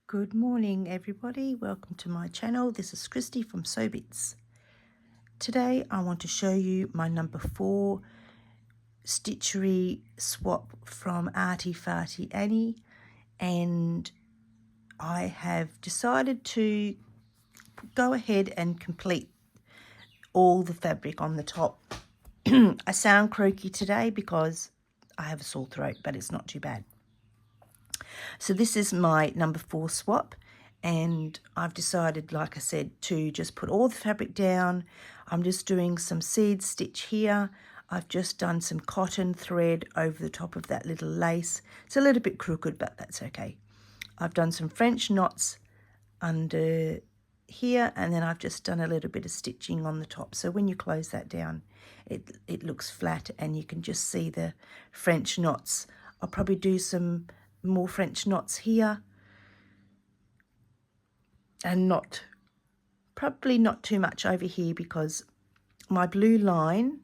Good morning everybody, welcome to my channel. This is Kristy from Sewbits. Today I want to show you my number 4 Stitchery swap from Arty Farty Annie, and I have decided to go ahead and complete all the fabric on the top. I sound croaky today because I have a sore throat, but it's not too bad. So this is my number 4 swap, and I've decided, like I said, to just put all the fabric down. I'm just doing some seed stitch here. I've just done some cotton thread over the top of that little lace. It's a little bit crooked, but that's okay. I've done some French knots under here, and then I've just done a little bit of stitching on the top. So when you close that down, it looks flat and you can just see the French knots. I'll probably do some more French knots here, and probably not too much over here, because my blue line,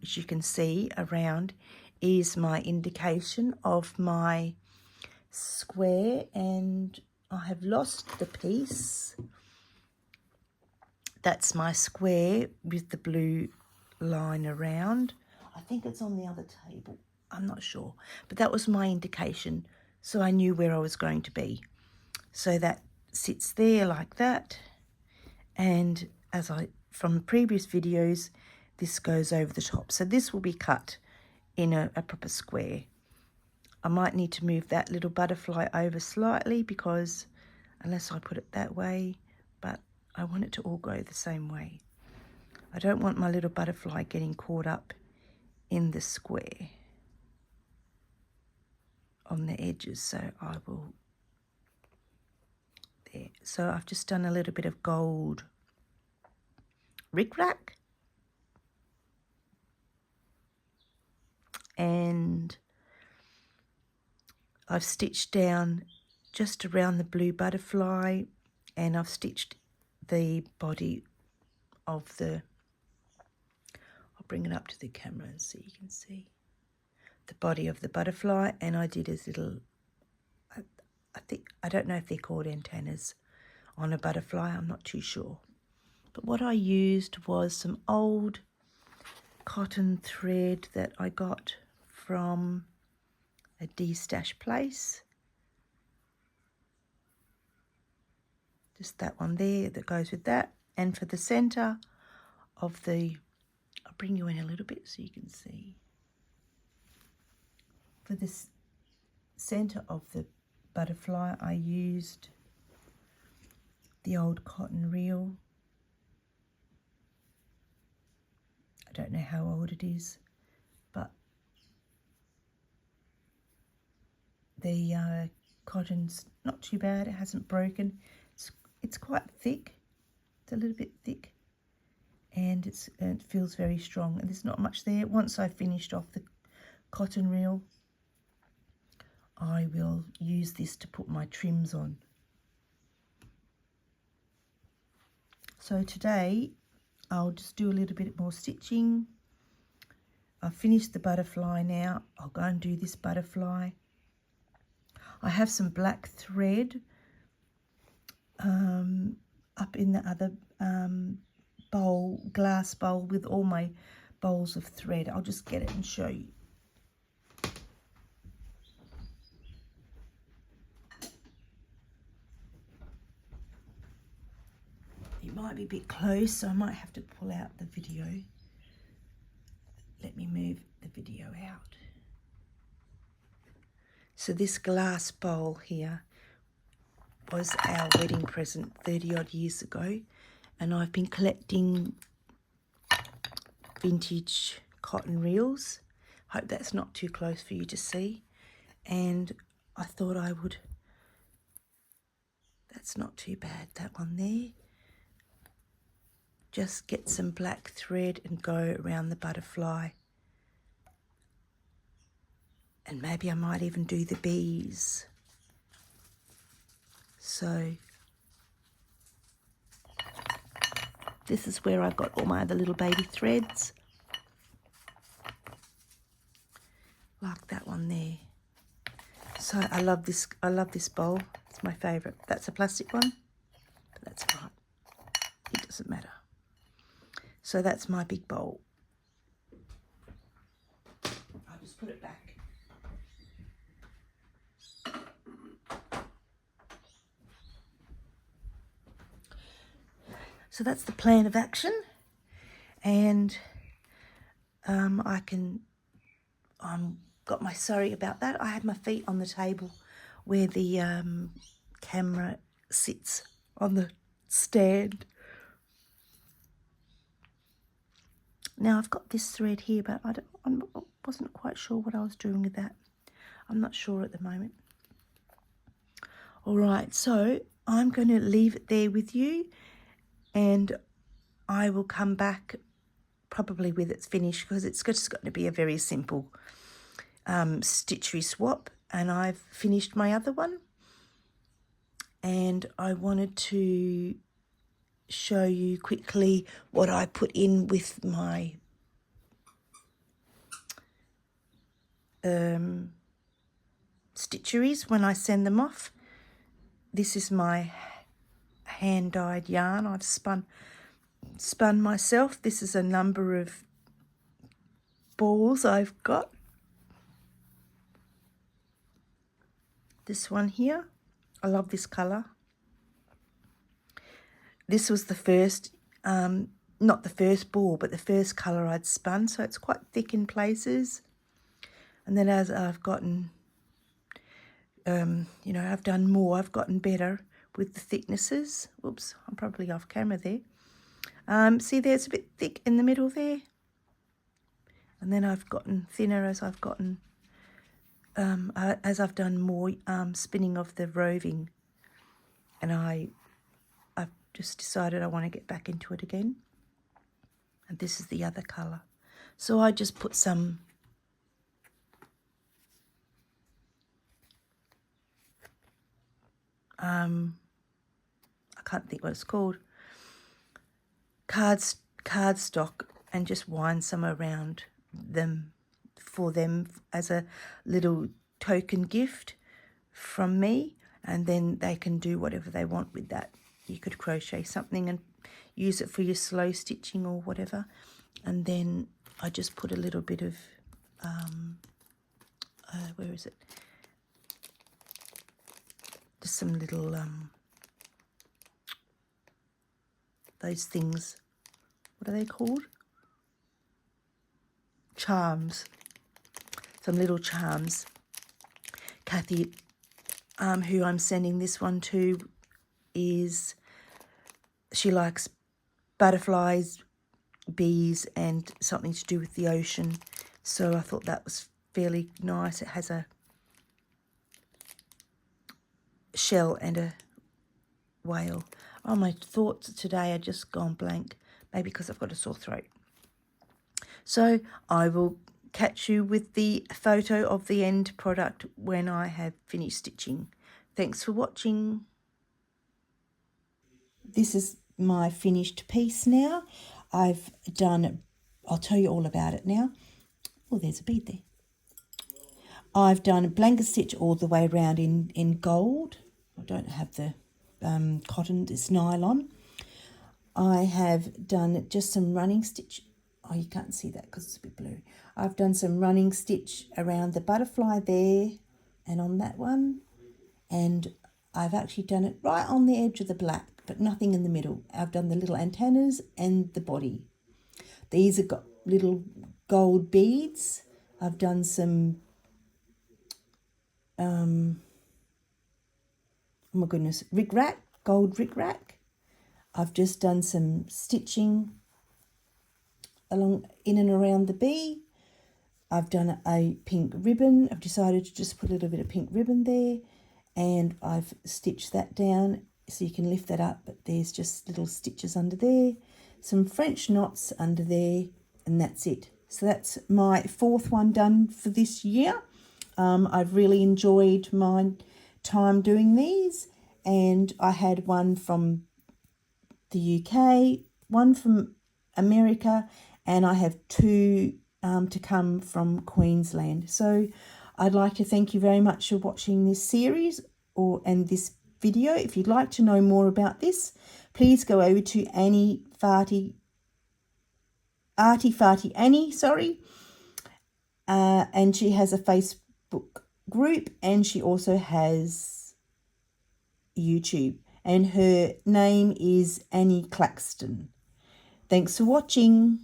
as you can see around, is my indication of my square, and I have lost the piece. That's my square with the blue line around. I think it's on the other table, I'm not sure, but that was my indication, so I knew where I was going to be. So that sits there like that, and from previous videos, this goes over the top. So this will be cut in a proper square. I might need to move that little butterfly over slightly, because unless I put it that way, but I want it to all go the same way. I don't want my little butterfly getting caught up in the square on the edges, so I will there. So I've just done a little bit of gold rickrack, and I've stitched down just around the blue butterfly, and I've stitched the body of the, I'll bring it up to the camera and so you can see the body of the butterfly, and I did a little, I don't know if they're called antennas on a butterfly, I'm not too sure. But what I used was some old cotton thread that I got from a D-stash place. Just that one there that goes with that. And for the centre of the, I'll bring you in a little bit so you can see. For this centre of the butterfly, I used the old cotton reel. I don't know how old it is, but the cotton's not too bad. It hasn't broken. It's quite thick. It's a little bit thick, and it feels very strong. And there's not much there. Once I've finished off the cotton reel, I will use this to put my trims on. So today I'll just do a little bit more stitching. I've finished the butterfly now. I'll go and do this butterfly. I have some black thread up in the other glass bowl with all my bowls of thread. I'll just get it and show you. It might be a bit close, so I might have to pull out the video. Let me move the video out. So this glass bowl here was our wedding present 30 odd years ago, and I've been collecting vintage cotton reels. Hope that's not too close for you to see. And I thought I would, that's not too bad, that one there. Just get some black thread and go around the butterfly. And maybe I might even do the bees. So this is where I've got all my other little baby threads. Like that one there. So I love this bowl. It's That's my favourite. That's a plastic one, but that's all right. It doesn't matter. So that's my big bowl. I'll just put it back. So that's the plan of action, and got my, sorry about that, I had my feet on the table where the camera sits on the stand. Now I've got this thread here, but I wasn't quite sure what I was doing with that. I'm not sure at the moment. All right, so I'm going to leave it there with you, and I will come back probably with it's finished, because it's just going to be a very simple Stitchery swap, and I've finished my other one, and I wanted to show you quickly what I put in with my Stitcheries when I send them off. This is my hand-dyed yarn I've spun myself. This is a number of balls I've got. This one here, I love this colour. This was the first, not the first ball, but the first colour I'd spun, so it's quite thick in places. And then as I've gotten, you know, I've done more, I've gotten better with the thicknesses. Oops, I'm probably off camera there. See, there's a bit thick in the middle there. And then I've gotten thinner as I've gotten, as I've done more spinning of the roving. And I've just decided I want to get back into it again. And this is the other colour. So I just put some I can't think what it's called, cardstock, and just wind some around them for them as a little token gift from me, and then they can do whatever they want with that. You could crochet something and use it for your slow stitching or whatever. And then I just put a little bit of where is it, just some little those things, what are they called? Charms. Some little charms. Kathy, who I'm sending this one to, she likes butterflies, bees, and something to do with the ocean. So I thought that was fairly nice. It has a shell and a whale. Oh, my thoughts today are just gone blank. Maybe because I've got a sore throat. So I will catch you with the photo of the end product when I have finished stitching. Thanks for watching. This is my finished piece now. I've done, I'll tell you all about it now. Oh, there's a bead there. I've done a blanket stitch all the way around in gold. I don't have the cotton, it's nylon. I have done just some running stitch. Oh, you can't see that because it's a bit blurry. I've done some running stitch around the butterfly there and on that one. And I've actually done it right on the edge of the black, but nothing in the middle. I've done the little antennas and the body. These have got little gold beads. I've done some, oh my goodness, rick-rack, gold rick-rack. I've just done some stitching along in and around the bee. I've done a pink ribbon. I've decided to just put a little bit of pink ribbon there, and I've stitched that down so you can lift that up, but there's just little stitches under there, some French knots under there, and that's it. So that's my fourth one done for this year. I've really enjoyed my time doing these, and I had one from the UK, one from America, and I have two to come from Queensland. So I'd like to thank you very much for watching this series and this video. If you'd like to know more about this, please go over to Arty Farty Annie, and she has a Facebook group, and she also has YouTube, and her name is Annie Claxton. Thanks for watching.